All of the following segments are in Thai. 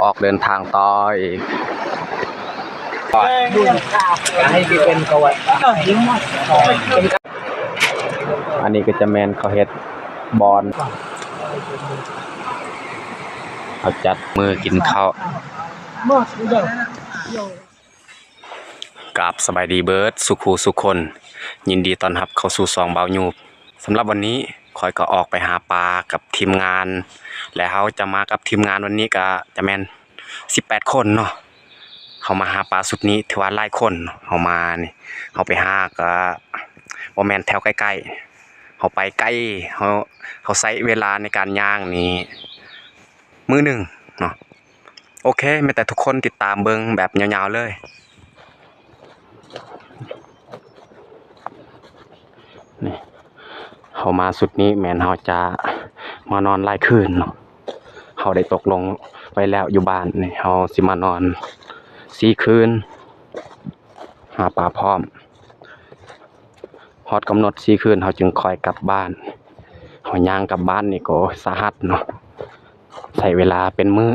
ออกเดินทางต่ออีกอันนี้ก็จะแมนเขาเฮ็ดบอลเขาจัดมือกินข้าวกับสบายดีเบิร์ดสุขูสุคนยินดีต้อนรับเข้าสู่ซองเบายูบสำหรับวันนี้คอยก็ออกไปหาปลากับทีมงานและเขาจะมากับทีมงานวันนี้ก็จะแมน18 คนเนาะเขามาหาปลาสุดนี้ถือว่าหลายคนเขามานี่เขาไปหาก็บ่แมนแถวใกล้ๆเขาไปใกล้เขาใช้เวลาในการย่างนี้มื้อหนึ่งเนาะโอเคไม่แต่ทุกคนติดตามเบิ่งแบบยาวๆเลยนี่เขามาสุดนี้แมนเขาจะมานอนหลายคืนเนาะเขาได้ตกลงไว้แล้วอยู่บ้านนี่เขาสิมานอน4 คืนหาปลาพร้อมฮอดกำหนด4 คืนเขาจึงคอยกลับบ้านเขาย่างกลับบ้านนี่ก็สาหัสเนาะใช้เวลาเป็นมื้อ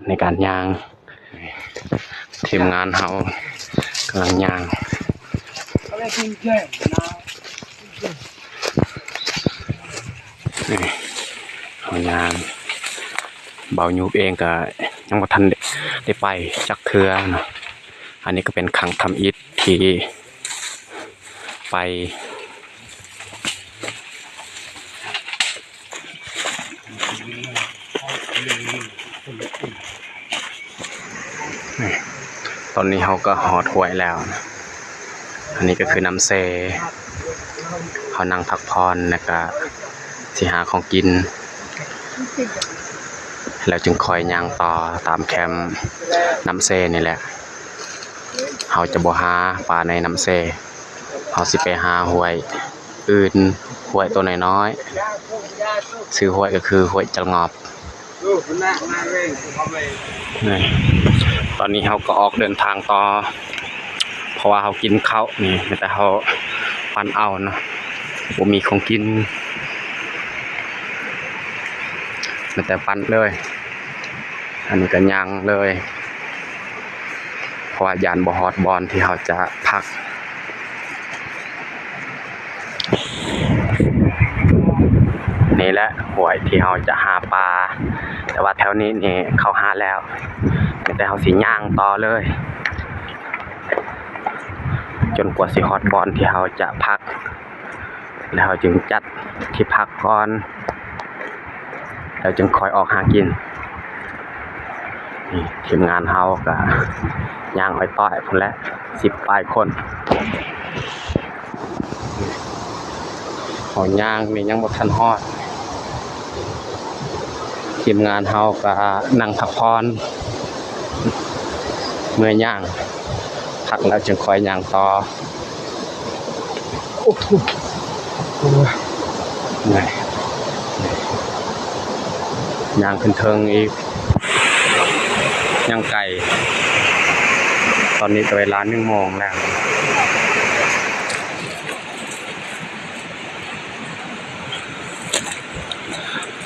ในการย่างทีมงานเขากำลังย่างนี่เขาย่างเบายูบเองก็ยังบ่ทันได้ไปจักเทื่อเนาะอันนี้ก็เป็นครั้งทำอิฐที่ไปตอนนี้เขาก็ห่อถ้วยแล้วนะอันนี้ก็คือน้ำเซเขานั่งพักผ่อนแล้วก็สิหาของกินแล้วจึงคอยย่างต่อตามแคมป์น้ำเซนี่แหละเขาจะบ่หาปลาในน้ำเซเขาสิไปหาห้วยอื่นห้วยตัวน้อยๆชื่อห้วยก็คือห้วยจังงอบตอนนี้เขาก็ออกเดินทางต่อเพราะว่าเขากินข้าวนี่แต่เขาปั่นเอาเนาะบ่มีของกินแต่ปั่นเลยอันนี้ก็ย่างเลยเพราะว่ายานบ่ฮอดบอลที่เขาจะพักนี่แหละห้วยที่เขาจะหาปลาแต่ว่าแถวนี้นี่เขาหาแล้วแต่เขาสิย่างต่อเลยจนกว่าสิฮอดบอลที่เขาจะพักแล้วเขาจึงจัดที่พักก่อนแล้วจึงคอยออกหากินนี่ทีมงานเขาก็ย่างไปต่อยพุ่นแล้ว10 ปลายคนเขาย่างนี่ยังบ่ทันฮอดทีมงานเขาก็นั่งพักผ่อนเมื่อย่างพักแล้วจึงคอยย่างต่อโอ้โหย่างขึ้นเทิงอีกย่างไก่ตอนนี้ก็เวลา1 โมงแล้ว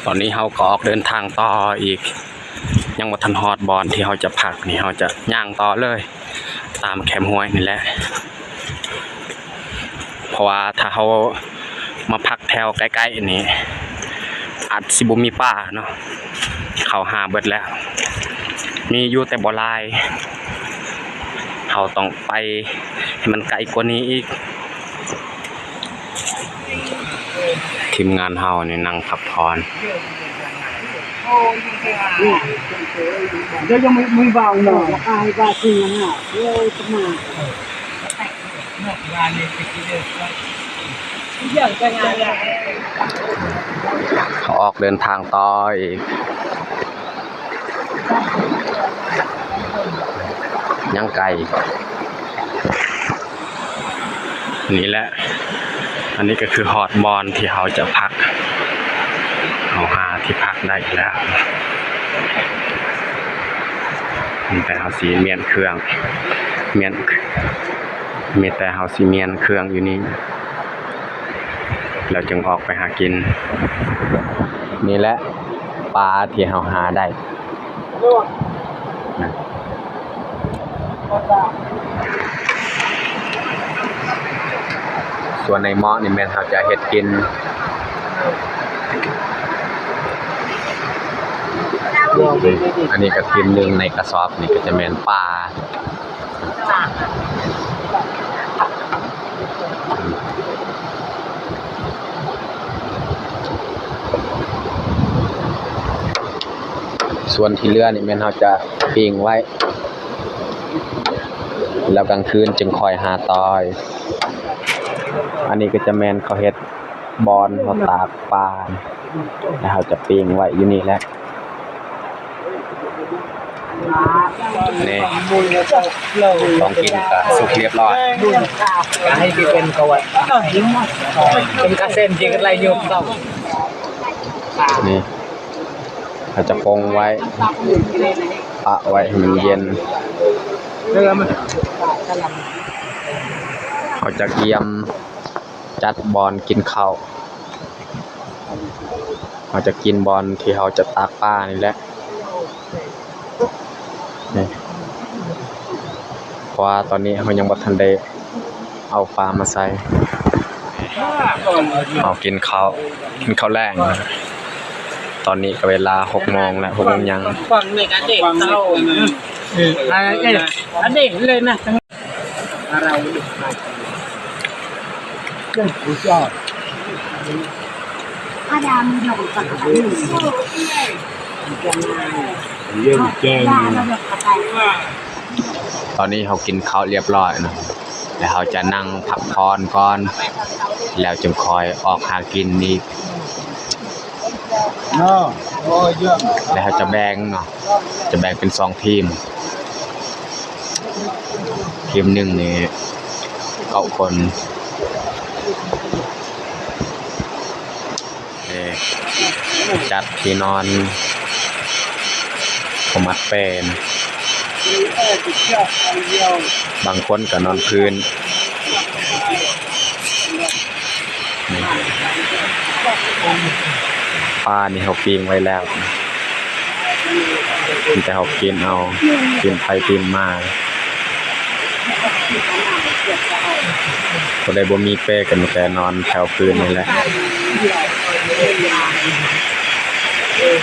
ตอนนี้เขาก็ออกเดินทางต่ออีกยังบ่ทันฮอดบอลที่เขาจะพักนี่เขาจะย่างต่อเลยตามแคมป์ห้วยนี่แหละเพราะว่าถ้าเขามาพักแถวใกล้ๆนี่อาจสิบ่มีป่าเนาะเขาหาเบิดแล้วมีอยู่แต่บ่หลายเขาต้องไปให้มันไกลกว่านี้อีกทีมงานเฮานี่นั่งพักผ่อนเดี๋ยวยังไม่เบาหน่อยอายบาซีนะเดี๋ยวจะมาเขาออกเดินทางต่ออีกย่างไก่นี่แหละอันนี้ก็คือฮอดบอลที่เขาจะพักเขาหาที่พักได้แล้วแต่เขาสีเมียนเครื่องมีแต่เขาสีเมียนเครื่องอยู่นี่เราจึงออกไปหากินนี่แหละปลาที่เขาหาได้ ส่วนในหม้อนี่แม่นเขาจะเฮ็ดกินอันนี้ก็ทีมหนึ่งในกระสอบนี่ก็จะแม่นปลาส่วนที่เหลือนี่แม่นเขาจะปิ้งไว้แล้วกลางคืนจึงคอยหาตอยอันนี้ก็จะแม่นเขาเฮ็ดบอนเขาตากปลาแล้วเขาจะปิ้งไว้อยู่นี่แหละนี่ต้องกินก็สุกเรียบร้อยให้เป็นกวดเป็นกระเซ็นจริงอะไรโยมต้อง นี่เขาจะปงไว้ปะไว้ให้มันเย็นเขาจะเกียมจัดบอนกินข้าวเขาจะกินบอนที่เขาจะตากปลานี่แหละนี่เพราะว่าตอนนี้เขายังบ่ทันได้เอาปลามาใส่เอากินข้าวแรงนะตอนนี้ก็เวลา 6 โมงแล้ว6 โมงยังฟังในการเด็กเต้าอันเด็กเลยนะเราเรื่องผู้ชอบอาดามยกสักหนึ่งเยี่ยมแจ้งตอนนี้เขากินข้าวเรียบร้อยนะแล้วเขาจะนั่งพักผ่อนก่อนแล้วจึงคอยออกหากินอีกแล้วเขาจะแบ่งเนาะจะแบ่งเป็น2 ทีมทีมหนึ่งนี่9 คนจัดที่นอนขมัดเป็นบางคนก็นอนพื้นปลานี่เขาปิ้งไว้แล้วมีแต่เขากินเอากินไปกินมาก็ได้บ่มีเป้กันแต่นอนแถวพื้นนี่แหละ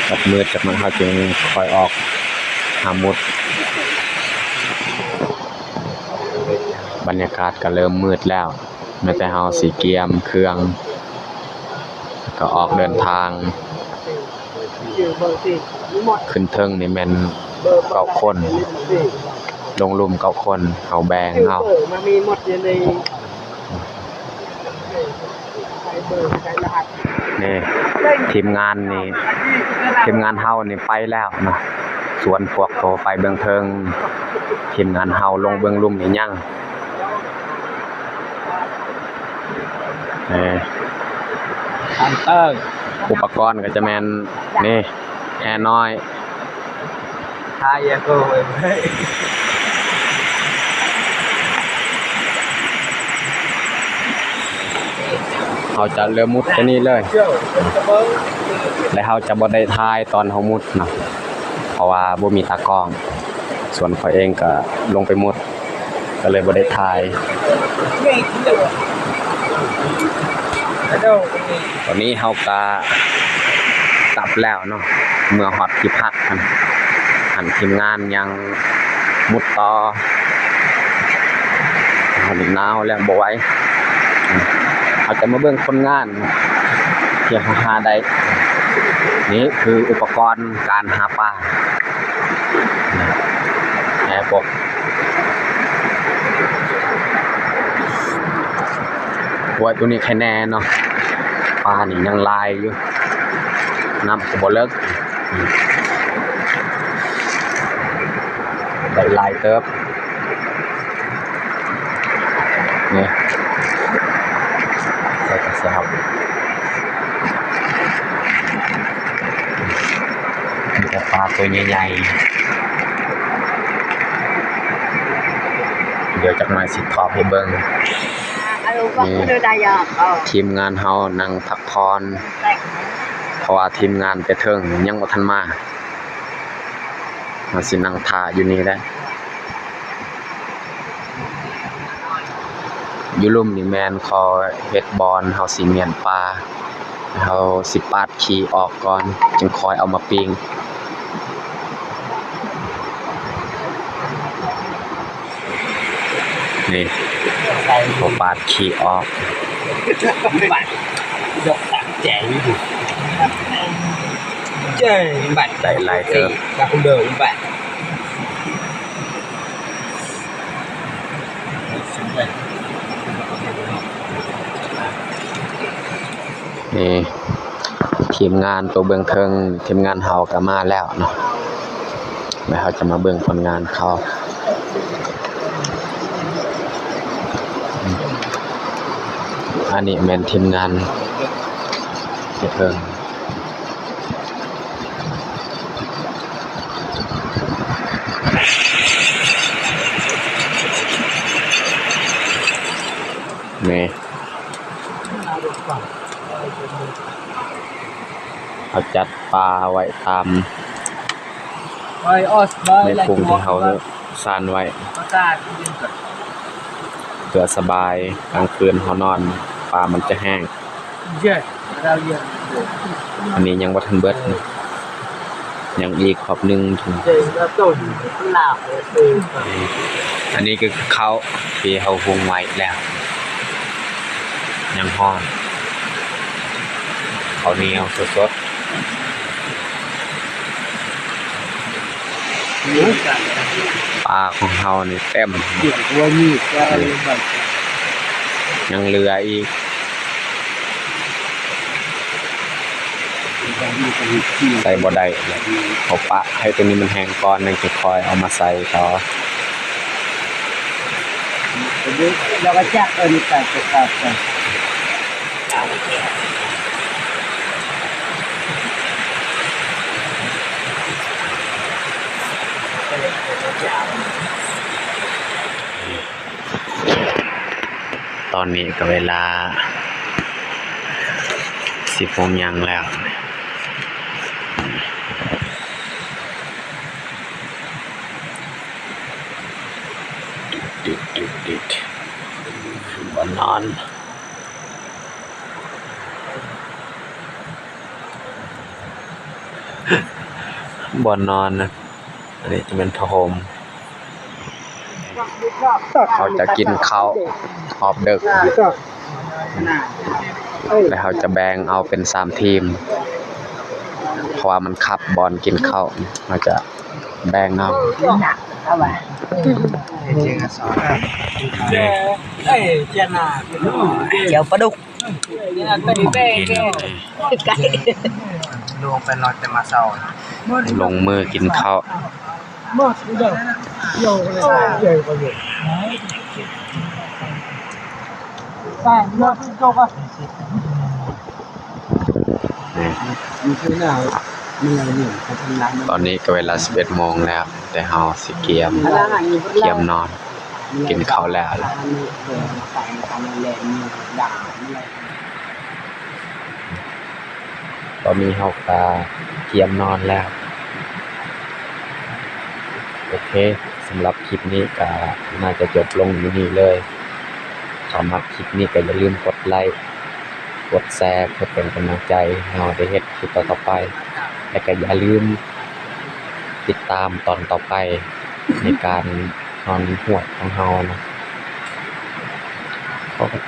กับมืดจากมันเขาจึงคอยออกหามุดบรรยากาศก็เริ่มมืดแล้วแม้แต่เฮาสิเกียมเครื่องก็ออกเดินทางขึ้นเทิงนี่แม่น9 คนลงลุ่ม9 คนเฮาแบ่งเฮานี่ทีมงานเฮานี่ไปแล้วนะส่วนพวกโตไปเบื้องเทิงทีมงานเฮาลงเบื้องลุ่มนี่ยังอันเตอร์อุปกรณ์ก็จะแม่นนี่แอร์น้อยทายาโกเว้ยเขาจะเริ่มมุดที่นี่เลยและเขาจะบ่ได้ถ่ายตอนเขามุดนะเพราะว่าบ่มีตากล้องส่วนเขาเองก็ลงไปมุดก็เลยบ่ได้ถ่ายตอนนี้เขาก็กลับแล้วเนาะเมื่อฮอดที่พักกันหันทีมงานยังมุดต่อหันหนาวแล้วบ่ไหวเขาจะมาเบิ่งคนงานที่เขาหาได้นี่คืออุปกรณ์การหาปลาแหปกไว้ตัวนี้แค่แน่เนาะปลานี่ยังลายอยู่น้ำก็บ่เลิกได้ลายเติบนี่ใส่กระสอบมีแต่ปลาตัวใหญ่ๆเดี๋ยวจักหน่อยสิทอดให้เบิ่งนี่ทีมงานเฮานั่งพักผ่อนเพราะว่าทีมงานไปเทิงยังบ่ทันมาสินั่งท่าอยู่นี่แหละ อยู่ลุ่มนี่แม่นเขาเฮ็ดบอนเฮาสิเมียนปลาเฮาสิปาดขี้ออกก่อนจึงค่อยเอามาปิ้งนี่เขาปาดขี้ออก bạn đọc tặng trẻ như thế chơi bạn ได้หลายเติบ và không đời với bạn นี่ทีมงานตัวเบื้องเทิงทีมงานเฮาก็มาแล้วเนาะแล้วเขาจะมาเบิ่งผลงานเขาอันนี้แม่นทีมงานเทิงนี่เขาจัดปลาไว้ตาม ơi os ใน bơi กรุงที่เขาสร้างไว้ có ta เพื่อสบายกลางคืนเขานอนปลามันจะแห้ง chơi rau dưa อันนี้ยังบ่ทันเบิดนะยังอีกขอบหนึงถึง chơi nó tồn nào từ อันนี้คือเขาที่เขาหุงไว้แล้วยังฮ้อนเขาวเหนียวสด nước cả ๆปลาของเฮานี่เต็ม điểm của nhị ra bẩn ยังเหลืออีกใส่บ่ได้เขาปะให้ตัวนี้มันแห้งก่อนนึงจะคอยเอามาใส่ต่อ nó có chắc hơn cả cái cà phê ตอนนี้ก็เวลา10 โมงยังแล้วดิดบ่นอนบ่นอนนะอันนี้จะเป็นผ้าห่มเขาจะกินข้าวหอบดึกแล้วเขาจะแบ่งเอาเป็น3 ทีมเพราะว่ามันขับบอลกินข้าวเราจะแบ่งเอา các bạn trên là sỏi đây trên là Chào Pá Đúc luôn phải nói tên mà sau ลงมือกินข้าว mất rồi nhiều rồi có gì phải mất câu à như thế nào mình là những cái thằng lắm ตอนนี้ก็เวลา 11 โมงแล้ว แต่เฮาสิเกียมนอน กินข้าวแล้วล่ะตอนนี้เฮาก็เกียมนอนแล้ว โอเคสำหรับคลิปนี้ก็น่าจะจบลงอยู่นี่เลยถ้ามักคลิปนี้ก็อย่าลืมกดไลค์กดแชร์เพื่อเป็นกำลังใจให้เราได้เฮ็ดคลิปต่อๆไป และก็อย่าลืมติดตามตอนต่อไปในการนอนหวดของเรานะขอบคุณ